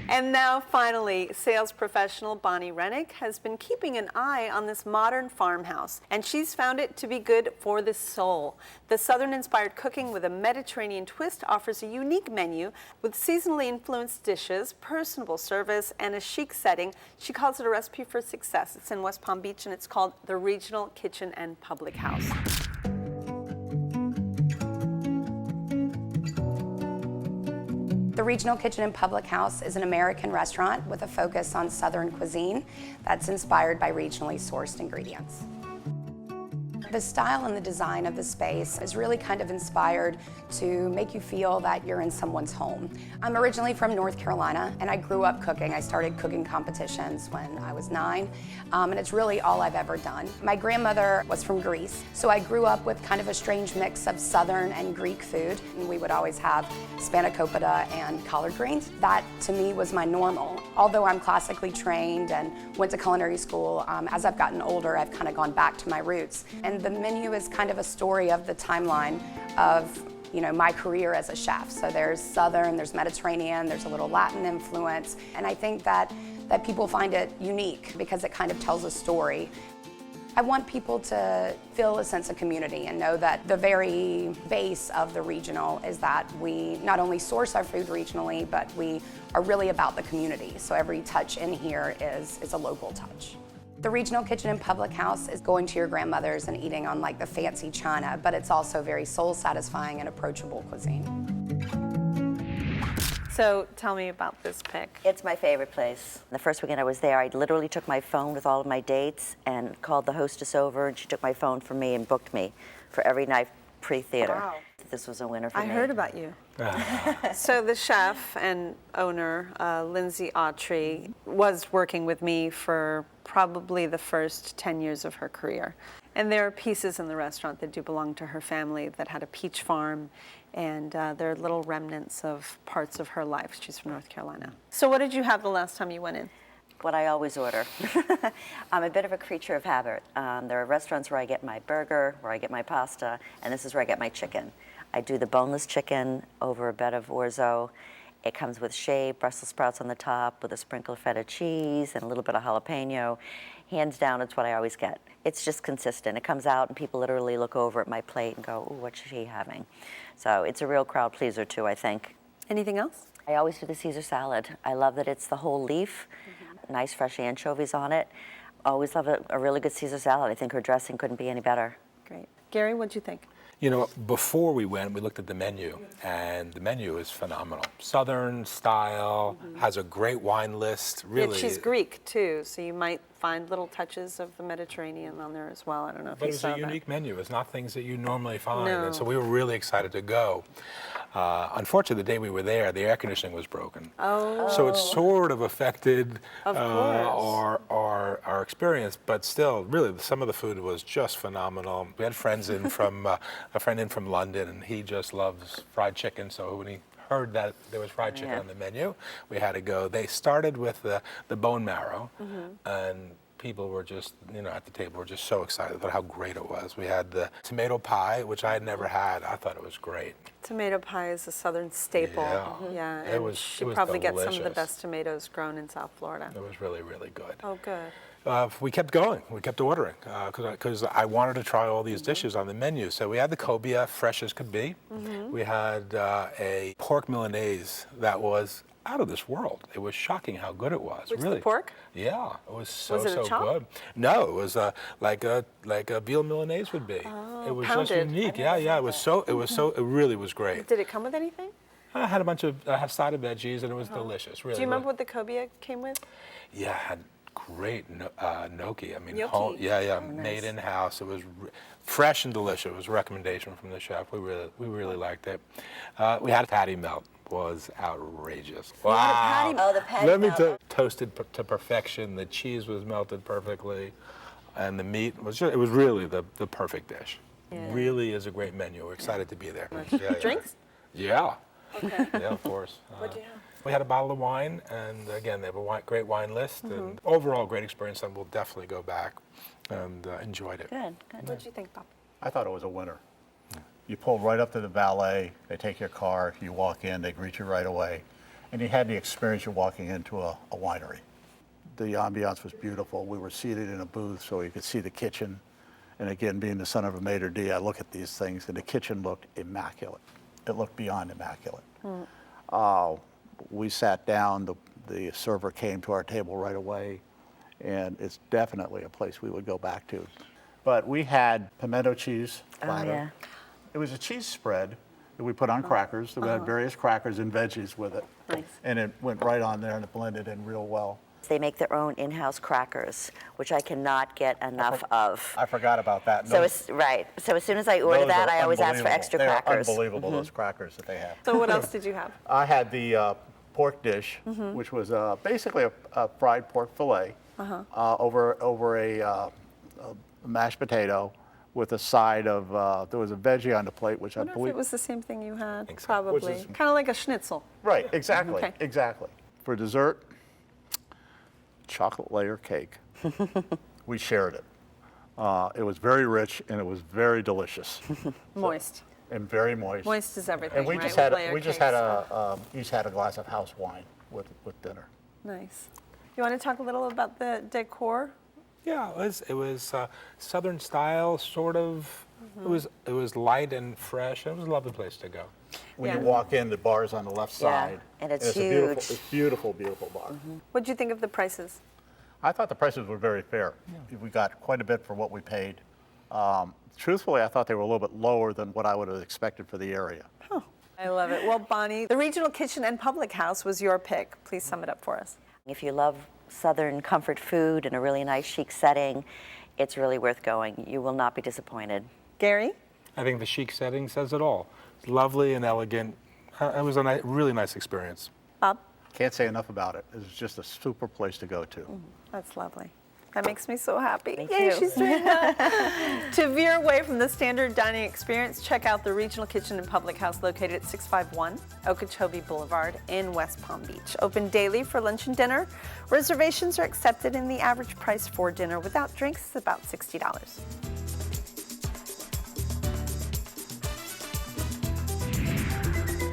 And now, finally, sales professional Bonnie Rennick has been keeping an eye on this modern farmhouse, and she's found it to be good for the soul. The Southern-inspired cooking with a Mediterranean twist offers a unique menu with seasonally influenced dishes, personable service, and a chic setting. She calls it a recipe for success. It's in West Palm Beach, and it's called the Regional Kitchen and Public House. The Regional Kitchen and Public House is an American restaurant with a focus on Southern cuisine that's inspired by regionally sourced ingredients. The style and the design of the space is really kind of inspired to make you feel that you're in someone's home. I'm originally from North Carolina, and I grew up cooking. I started cooking competitions when I was 9, and it's really all I've ever done. My grandmother was from Greece, so I grew up with kind of a strange mix of Southern and Greek food. And we would always have spanakopita and collard greens. That, to me, was my normal. Although I'm classically trained and went to culinary school, as I've gotten older, I've kind of gone back to my roots. And the menu is kind of a story of the timeline of my career as a chef. So there's Southern, there's Mediterranean, there's a little Latin influence. And I think that people find it unique because it kind of tells a story. I want people to feel a sense of community and know that the very base of the regional is that we not only source our food regionally, but we are really about the community. So every touch in here is a local touch. The Regional Kitchen and Public House is going to your grandmother's and eating on like the fancy china, but it's also very soul-satisfying and approachable cuisine. So tell me about this pick. It's my favorite place. The first weekend I was there, I literally took my phone with all of my dates and called the hostess over, and she took my phone from me and booked me for every night pre-theater. Wow. This was a winner for me. I heard about you. So the chef and owner, Lindsay Autry, was working with me for probably the first 10 years of her career. And there are pieces in the restaurant that do belong to her family that had a peach farm, and there are little remnants of parts of her life. She's from North Carolina. So what did you have the last time you went in? What I always order. I'm a bit of a creature of habit. There are restaurants where I get my burger, where I get my pasta, and this is where I get my chicken. I do the boneless chicken over a bed of orzo. It comes with shaved Brussels sprouts on the top with a sprinkle of feta cheese and a little bit of jalapeno. Hands down, it's what I always get. It's just consistent. It comes out and people literally look over at my plate and go, "Ooh, what's she having?" So it's a real crowd pleaser too, I think. Anything else? I always do the Caesar salad. I love that it's the whole leaf, nice fresh anchovies on it. Always love a really good Caesar salad. I think her dressing couldn't be any better. Great. Gary, what'd you think? You know, before we went, we looked at the menu, and the menu is phenomenal. Southern style, has a great wine list, really. Yeah, she's Greek, too, so you might find little touches of the Mediterranean on there as well. I don't know if you saw that. But it's a unique menu. It's not things that you normally find, No. and so we were really excited to go. Unfortunately, the day we were there, the air conditioning was broken. Oh. So it sort of affected Of course. our experience, but still, really, some of the food was just phenomenal. We had friends in from, a friend in from London, and he just loves fried chicken, so when he heard that there was fried chicken on the menu, we had to go. They started with the bone marrow, and people were just, at the table were just so excited about how great it was. We had the tomato pie, which I had never had. I thought it was great. Tomato pie is a Southern staple. Yeah. And It was probably gets some of the delicious. best tomatoes grown in South Florida. It was really, really good. Oh, good. We kept going. We kept ordering because I wanted to try all these dishes on the menu. So we had the cobia, fresh as could be. We had a pork Milanese that was out of this world. It was shocking how good it was. Which, really. the pork? Yeah, it was so Was it a chop? good. No, it was like a veal Milanese would be. Oh, it was pounded. just unique. Yeah, it really was great. Did it come with anything? I had a bunch of side of veggies, and it was delicious. Really. Do you remember what the cobia came with? Yeah, it had great gnocchi. I mean, Gnocchi. made in house. It was fresh and delicious. It was a recommendation from the chef. We really liked it. We had a patty melt. Was outrageous. Wow! Oh, the patty Let me melt. tell you, toasted to perfection. The cheese was melted perfectly, and the meat was it was really the perfect dish. Yeah. Really is a great menu. We're excited to be there. Drinks? Yeah. Okay. Yeah, of course. What'd you have? We had a bottle of wine, and again, they have a great wine list, and overall great experience, and we'll definitely go back and enjoyed it. Good. What'd you think, Bob? I thought it was a winner. You pull right up to the valet, they take your car, you walk in, they greet you right away, and you had the experience of walking into a winery. The ambiance was beautiful. We were seated in a booth so you could see the kitchen. And again, being the son of a maitre d', I look at these things, and the kitchen looked immaculate. It looked beyond immaculate. We sat down, the server came to our table right away, and it's definitely a place we would go back to. But we had pimento cheese platter. yeah. It was a cheese spread that we put on crackers. We had various crackers and veggies with it. Nice. And it went right on there, and it blended in real well. They make their own in-house crackers, which I cannot get enough of. I forgot about that. So so as soon as I order Those that, are I always ask for unbelievable. extra They are crackers. unbelievable, those crackers that they have. So what else did you have? I had the pork dish, which was basically a fried pork fillet over a mashed potato with a side of, there was a veggie on the plate, which I I wonder if believe. it was the same thing you had, think so. probably. Which is- Kind of like a schnitzel. Right, exactly, Okay. exactly. For dessert, chocolate layer cake. We shared it. It was very rich and it was very delicious Moist. and very moist. Moist is everything, And we right? just with had layer we just cakes. had each had a glass of house wine with dinner. Nice. You want to talk a little about the decor? Yeah, it was Southern style, sort of. It was light and fresh. It was a lovely place to go. When Yeah. you walk in, the bar's on the left Yeah, side. and it's a beautiful, huge. it's beautiful, beautiful bar. What'd you think of the prices? I thought the prices were very fair. We got quite a bit for what we paid. Truthfully, I thought they were a little bit lower than what I would have expected for the area. I love it. Well, Bonnie, the Regional Kitchen and Public House was your pick. Please sum it up for us. If you love Southern comfort food in a really nice chic setting, it's really worth going. You will not be disappointed. Gary? I think the chic setting says it all. It's lovely and elegant. It was a really nice experience. Bob? Can't say enough about it. It's just a super place to go to. That's lovely. That makes me so happy. Me Yay, too. she's doing that. To veer away from the standard dining experience, check out the Regional Kitchen and Public House located at 651 Okeechobee Boulevard in West Palm Beach. Open daily for lunch and dinner. Reservations are accepted, and the average price for dinner without drinks is about $60.